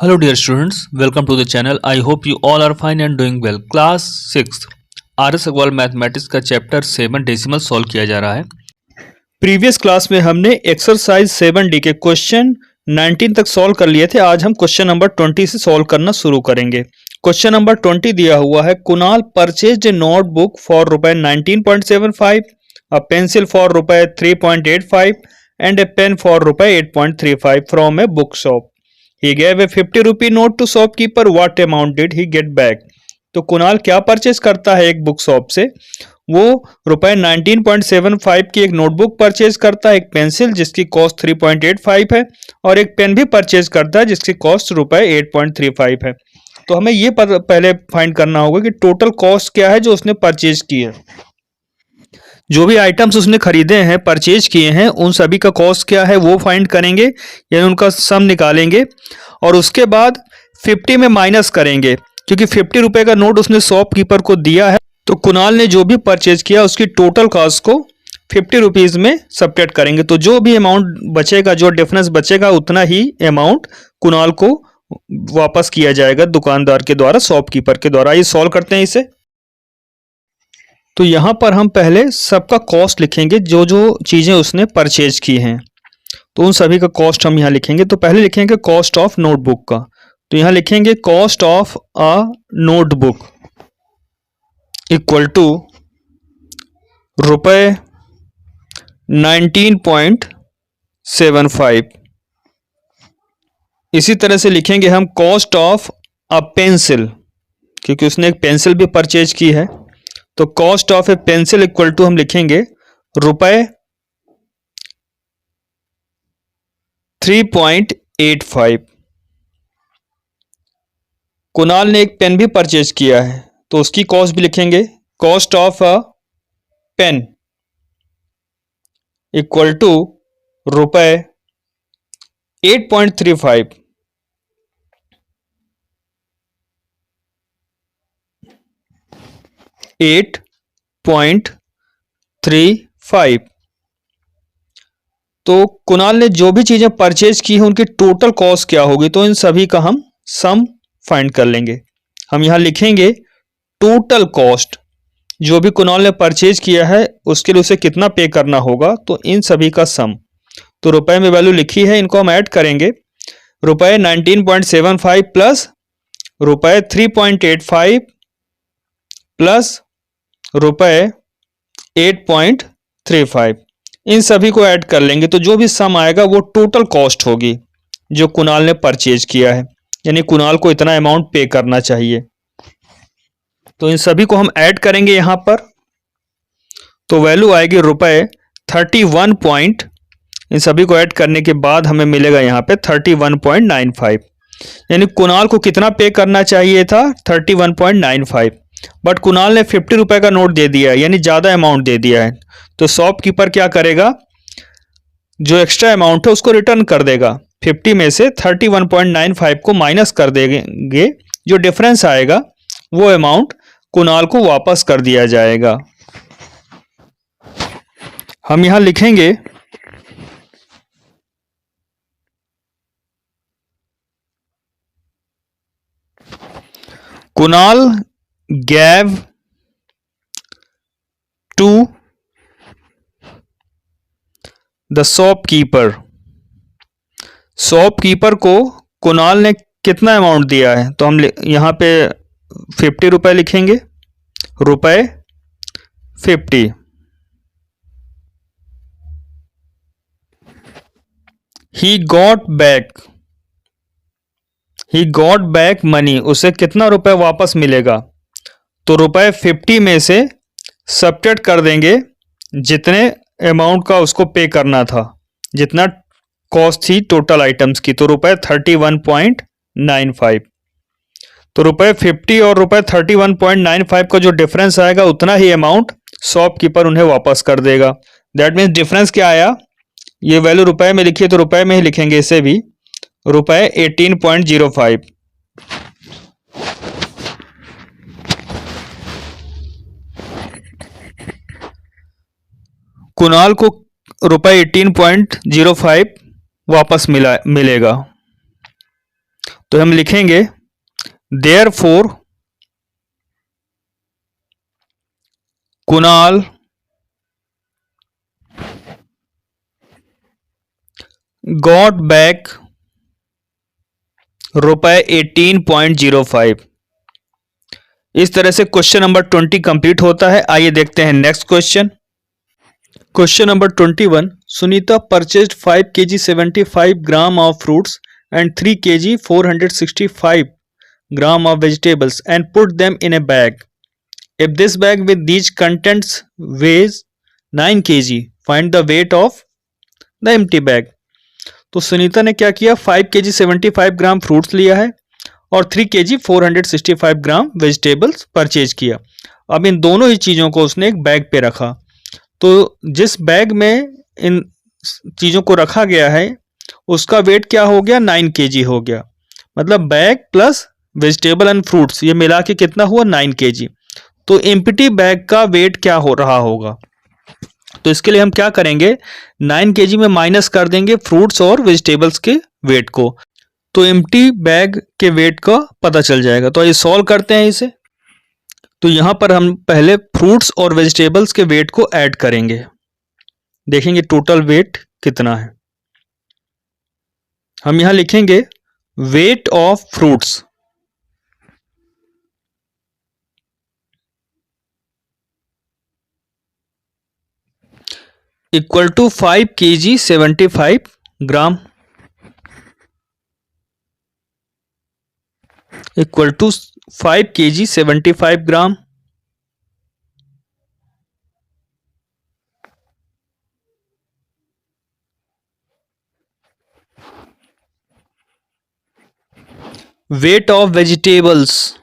Hello dear students, welcome to the channel. I hope you all are fine and doing well. Class 6 RS Agarwal mathematics का chapter 7 decimal solve किया जा रहा है। Previous class में हमने exercise 7D के question 19 तक सॉल्व कर लिए थे। आज हम क्वेश्चन नंबर 20 से सॉल्व करना शुरू करेंगे। क्वेश्चन नंबर 20 दिया हुआ है, Kunal purchased A notebook for रुपए 19.75, अ पेंसिल फॉर रुपए 3.85 एंड ए पेन फॉर रुपए 8.35 from a book shop. He gave a 50 rupee note to shopkeeper. What amount did he get back? तो कुणाल क्या परचेज करता है एक बुक शॉप से? वो रुपए 19.75 की एक नोटबुक परचेज करता है, एक पेंसिल जिसकी कॉस्ट 3.85 है और एक पेन भी परचेज करता है जिसकी कॉस्ट रुपए 8.35 है। तो हमें ये पहले फाइंड करना होगा कि टोटल कॉस्ट क्या है जो उसने परचेज की है। जो भी आइटम्स उसने खरीदे हैं, परचेज किए हैं, उन सभी का कॉस्ट क्या है वो फाइंड करेंगे, यानी उनका सम निकालेंगे और उसके बाद 50 में माइनस करेंगे, क्योंकि 50 रुपए का नोट उसने शॉपकीपर को दिया है। तो कुणाल ने जो भी परचेज किया उसकी टोटल कॉस्ट को 50 रुपीज़ में सब्ट्रैक्ट करेंगे। तो जो भी अमाउंट बचेगा, जो डिफरेंस बचेगा, उतना ही अमाउंट कुणाल को वापस किया जाएगा दुकानदार के द्वारा, शॉपकीपर के द्वारा। ये सॉल्व करते हैं इसे। तो यहाँ पर हम पहले सबका कॉस्ट लिखेंगे, जो जो चीज़ें उसने परचेज की हैं तो उन सभी का कॉस्ट हम यहाँ लिखेंगे। तो पहले लिखेंगे कॉस्ट ऑफ नोटबुक का। तो यहाँ लिखेंगे cost of a notebook equal to रुपए 19.75। इसी तरह से लिखेंगे हम कॉस्ट ऑफ अ पेंसिल, क्योंकि उसने एक पेंसिल भी परचेज की है। तो cost of a pencil equal to हम लिखेंगे रुपए 3.85। कुणाल ने एक पेन भी परचेज किया है तो उसकी कॉस्ट भी लिखेंगे, cost of a pen equal to रुपए 8.35। तो कुणाल ने जो भी चीजें परचेज की है उनकी टोटल कॉस्ट क्या होगी, तो इन सभी का हम सम फाइंड कर लेंगे। हम यहां लिखेंगे टोटल कॉस्ट, जो भी कुणाल ने परचेज किया है उसके लिए उसे कितना पे करना होगा, तो इन सभी का सम। तो रुपए में वैल्यू लिखी है, इनको हम ऐड करेंगे। रुपए 19.75 प्लस रुपए 3.85 प्लस रुपए 8.35, इन सभी को ऐड कर लेंगे। तो जो भी सम आएगा वो टोटल कॉस्ट होगी जो कुणाल ने परचेज किया है, यानी कुणाल को इतना अमाउंट पे करना चाहिए। तो इन सभी को हम ऐड करेंगे यहां पर, तो वैल्यू आएगी रुपए 31 इन सभी को ऐड करने के बाद हमें मिलेगा यहाँ पे 31.95, यानी कुणाल को कितना पे करना चाहिए था 31.95, बट कुणाल ने 50 रुपए का नोट दे दिया है, यानी ज़्यादा अमाउंट दे दिया है। तो शॉपकीपर क्या करेगा, जो एक्स्ट्रा अमाउंट है उसको रिटर्न कर देगा। 50 में से 31.95 को माइनस कर देंगे, जो डिफरेंस आएगा वो अमाउंट कुणाल को वापस कर दिया जाएगा। हम यहां लिखेंगे Kunal gave to the shopkeeper। Shopkeeper को कुणाल ने कितना अमाउंट दिया है, तो हम यहाँ पे 50 रुपए लिखेंगे, रुपए 50। ही गॉट बैक मनी, उसे कितना रुपए वापस मिलेगा, तो रुपए 50 में से सब्ट्रैक्ट कर देंगे जितने अमाउंट का उसको पे करना था, जितना कॉस्ट थी टोटल आइटम्स की, तो रुपए 31.95। तो रुपए 50 और रुपए 31.95 का जो डिफरेंस आएगा उतना ही अमाउंट शॉपकीपर उन्हें वापस कर देगा। दैट मीन्स डिफरेंस क्या आया, ये वैल्यू रुपए में लिखी है तो रुपए में ही लिखेंगे इसे भी, रुपए 18.05। कुणाल को रुपए 18.05 वापस मिलेगा। तो हम लिखेंगे देयरफॉर कुणाल गॉट बैक रुपए 18.05। इस तरह से क्वेश्चन नंबर 20 कंप्लीट होता है। आइए देखते हैं next question. Question number 21, Sunita purchased 5 kg 75 gram of fruits and 3 kg 465 gram of vegetables and put them in a bag. If this bag with these contents weighs 9 kg, find the weight of the empty bag. तो सुनीता ने क्या किया, 5 kg 75 ग्राम fruits लिया है और 3 kg 465 ग्राम vegetables purchase किया। अब इन दोनों ही चीज़ों को उसने एक बैग पे रखा। तो जिस बैग में इन चीज़ों को रखा गया है उसका वेट क्या हो गया, 9 kg हो गया। मतलब bag plus vegetable and fruits ये मिला के कितना हुआ, 9 kg। तो एम्प्टी बैग का वेट क्या हो रहा होगा। तो इसके लिए हम क्या करेंगे, 9 kg में माइनस कर देंगे फ्रूट्स और वेजिटेबल्स के वेट को, तो एम्प्टी बैग के वेट का पता चल जाएगा। तो ये सॉल्व करते हैं इसे। तो यहाँ पर हम पहले फ्रूट्स और वेजिटेबल्स के वेट को ऐड करेंगे, देखेंगे टोटल वेट कितना है। हम यहाँ लिखेंगे weight of fruits equal to 5 kg 75 gram equal to 5 kg 75 gram weight of vegetables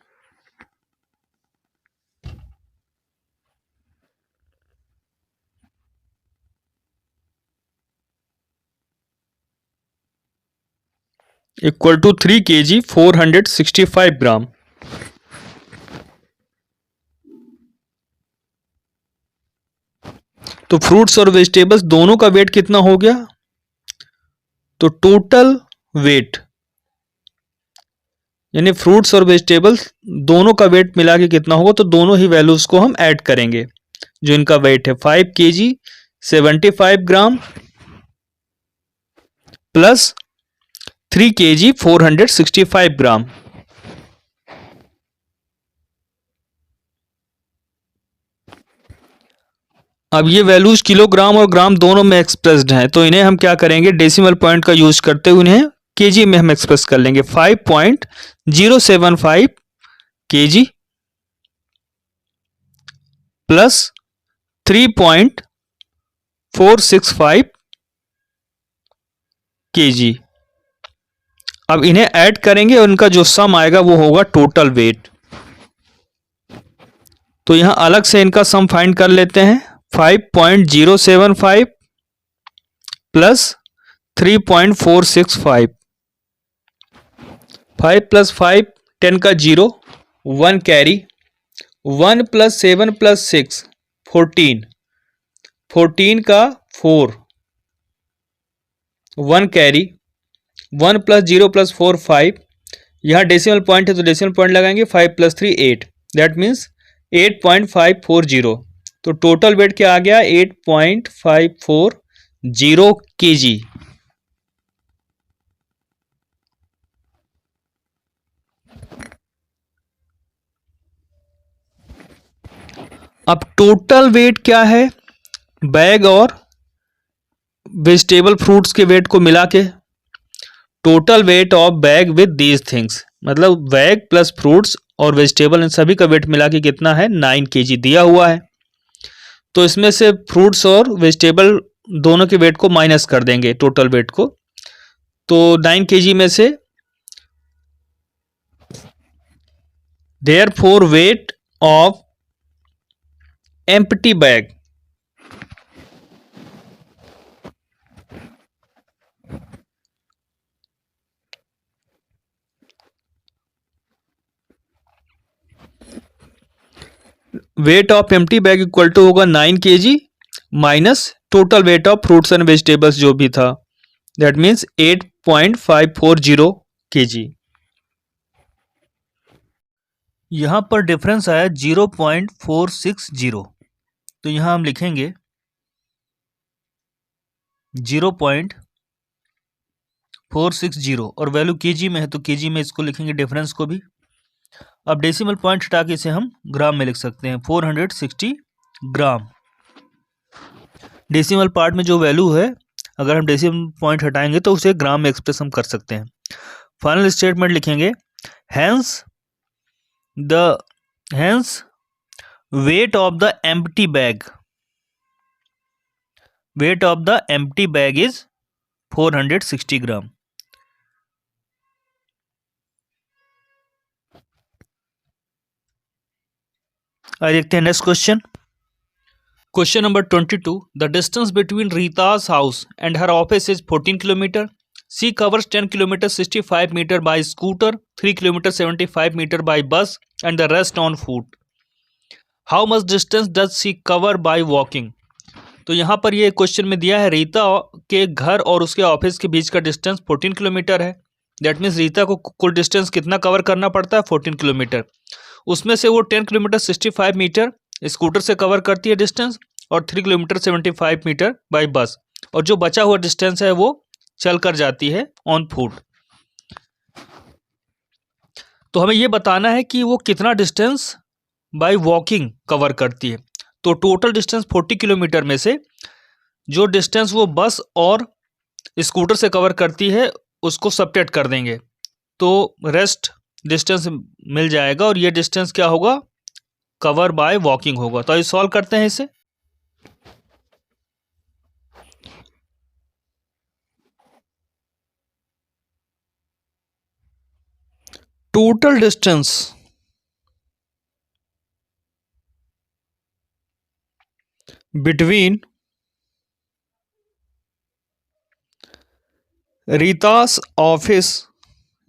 equal to 3 kg 465 gram. तो फ्रूट्स और वेजिटेबल्स दोनों का वेट कितना हो गया, तो टोटल वेट यानी फ्रूट्स और वेजिटेबल्स दोनों का वेट मिला के कितना होगा, तो दोनों ही वैल्यूज को हम ऐड करेंगे। जो इनका वेट है 5 kg 75 ग्राम प्लस 3 kg 465 ग्राम। अब ये वैल्यूज किलोग्राम और ग्राम दोनों में एक्सप्रेस्ड हैं, तो इन्हें हम क्या करेंगे, डेसिमल पॉइंट का यूज करते हुए इन्हें केजी में हम एक्सप्रेस कर लेंगे। 5.075 kg प्लस 3.465 kg। अब इन्हें ऐड करेंगे और उनका जो सम आएगा वो होगा टोटल वेट। तो यहां अलग से इनका सम फाइंड कर लेते हैं। 5.075 प्लस 3.465, 5 प्लस 5 10 का 0, 1 कैरी, 1 प्लस 7 प्लस 6 14, 14 का 4, 1 कैरी, 1 प्लस 0 प्लस 4 5। यहाँ डेसिमल पॉइंट है तो डेसिमल पॉइंट लगाएंगे, 5 प्लस 3 8, दैट मीन्स 8.540। तो टोटल वेट क्या आ गया, 8.540 kg। अब टोटल वेट क्या है, बैग और वेजिटेबल फ्रूट्स के वेट को मिला के, total weight of bag with these things, मतलब बैग प्लस फ्रूट्स और वेजिटेबल इन सभी का वेट मिला के कितना है, 9 kg दिया हुआ है। तो इसमें से फ्रूट्स और वेजिटेबल दोनों के वेट को माइनस कर देंगे टोटल वेट को। तो 9 kg में से therefore weight of empty bag weight of empty bag equal to होगा 9 kg minus total weight of fruits and vegetables जो भी था, दैट मीन्स 8.540 kg। यहाँ पर डिफरेंस आया 0.460, तो यहाँ हम लिखेंगे 0.460 और वैल्यू केजी में है तो केजी में इसको लिखेंगे डिफरेंस को भी। अब डेसिमल पॉइंट हटा के इसे हम ग्राम में लिख सकते हैं, 460 ग्राम। डेसिमल पार्ट में जो वैल्यू है अगर हम डेसिमल पॉइंट हटाएंगे तो उसे ग्राम में एक्सप्रेस हम कर सकते हैं। फाइनल स्टेटमेंट लिखेंगे, hence weight of the empty bag is 460 gram. आइए देखते हैं next question. Question number 22, the distance between Rita's house and her office is 14 kilometre. She covers 10 kilometre 65 metre by scooter, 3 kilometre 75 metre by bus and the rest on foot. How much distance does she cover by walking. तो यहाँ पर ये question में दिया है रीता के घर और उसके ऑफिस के बीच का डिस्टेंस 14 किलोमीटर है। दैट मीन्स रीता को कुल डिस्टेंस कितना कवर करना पड़ता है, 14 किलोमीटर। उसमें से वो 10 किलोमीटर 65 मीटर स्कूटर से कवर करती है डिस्टेंस और 3 किलोमीटर 75 मीटर बाय बस, और जो बचा हुआ डिस्टेंस है वो चल कर जाती है ऑन फुट। तो हमें ये बताना है कि वो कितना डिस्टेंस बाय वॉकिंग कवर करती है। तो टोटल डिस्टेंस 40 किलोमीटर में से जो डिस्टेंस वो बस और स्कूटर से कवर करती है उसको सबट्रैक्ट कर देंगे तो रेस्ट डिस्टेंस मिल जाएगा, और ये डिस्टेंस क्या होगा, कवर बाय वॉकिंग होगा। तो आइए सॉल्व करते हैं इसे। Total distance between Rita's office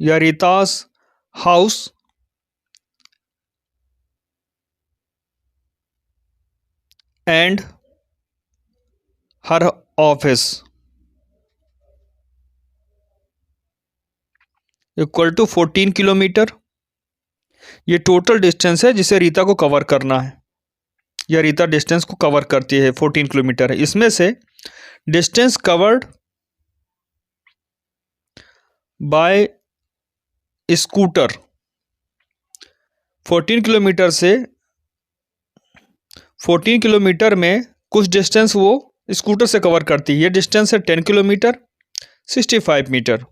या Rita's house and her office equal to 14 kilometre. ये टोटल डिस्टेंस है जिसे रीता को कवर करना है, या रीता डिस्टेंस को कवर करती है 14 किलोमीटर है। इसमें से distance covered bye scooter 14 kilometre से 14 किलोमीटर में कुछ डिस्टेंस वो स्कूटर से कवर करती है। ये डिस्टेंस है 10 किलोमीटर 65 मीटर।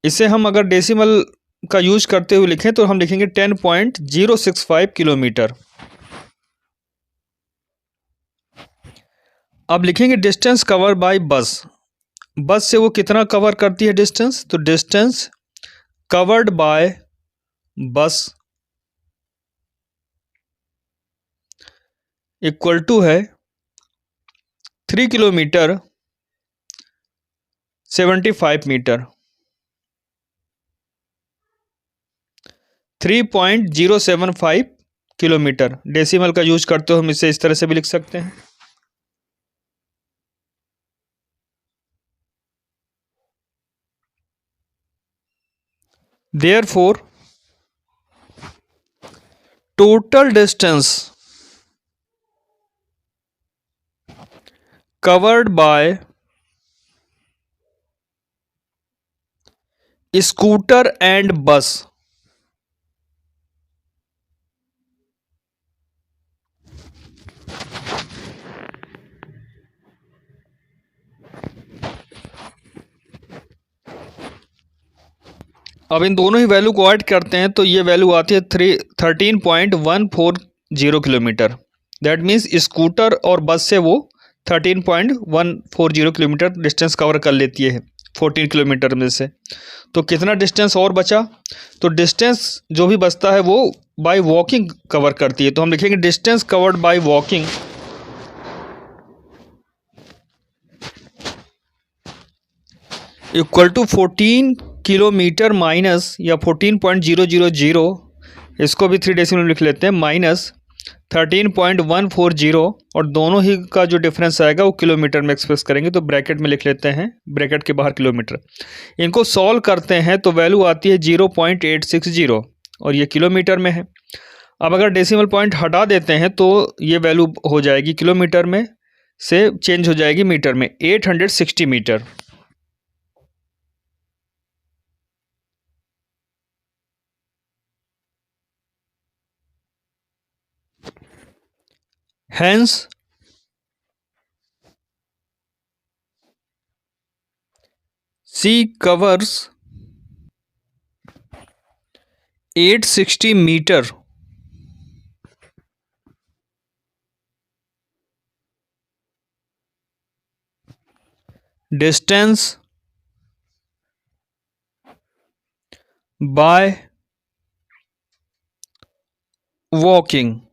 इसे हम अगर डेसिमल का यूज करते हुए लिखें तो हम लिखेंगे 10.065 किलोमीटर। अब लिखेंगे डिस्टेंस कवर बाय बस। बस से वो कितना कवर करती है डिस्टेंस, तो डिस्टेंस कवर्ड बाय बस इक्वल टू है 3 किलोमीटर 75 मीटर। 3.075 किलोमीटर। डेसिमल का यूज करते हो हम इसे इस तरह से भी लिख सकते हैं। Therefore, total distance covered by scooter and bus अब इन दोनों ही वैल्यू को ऐड करते हैं तो ये वैल्यू आती है 13.140 किलोमीटर। दैट मीन्स स्कूटर और बस से वो 13.140 किलोमीटर डिस्टेंस कवर कर लेती है 14 किलोमीटर में से। तो कितना डिस्टेंस और बचा, तो डिस्टेंस जो भी बचता है वो बाय वॉकिंग कवर करती है। तो हम लिखेंगे distance covered by walking equal to 14 kilometre minus या 14.000, इसको भी 3 डेसिमल में लिख लेते हैं, माइनस 13.140, और दोनों ही का जो डिफरेंस आएगा वो किलोमीटर में एक्सप्रेस करेंगे। तो ब्रैकेट में लिख लेते हैं, ब्रैकेट के बाहर किलोमीटर। इनको सॉल्व करते हैं तो वैल्यू आती है 0.860, और ये किलोमीटर में है। अब अगर डेसिमल पॉइंट हटा देते हैं तो ये वैल्यू हो जाएगी किलोमीटर में से चेंज हो जाएगी मीटर में, 860 metre. Hence, she covers 860 meter distance by walking.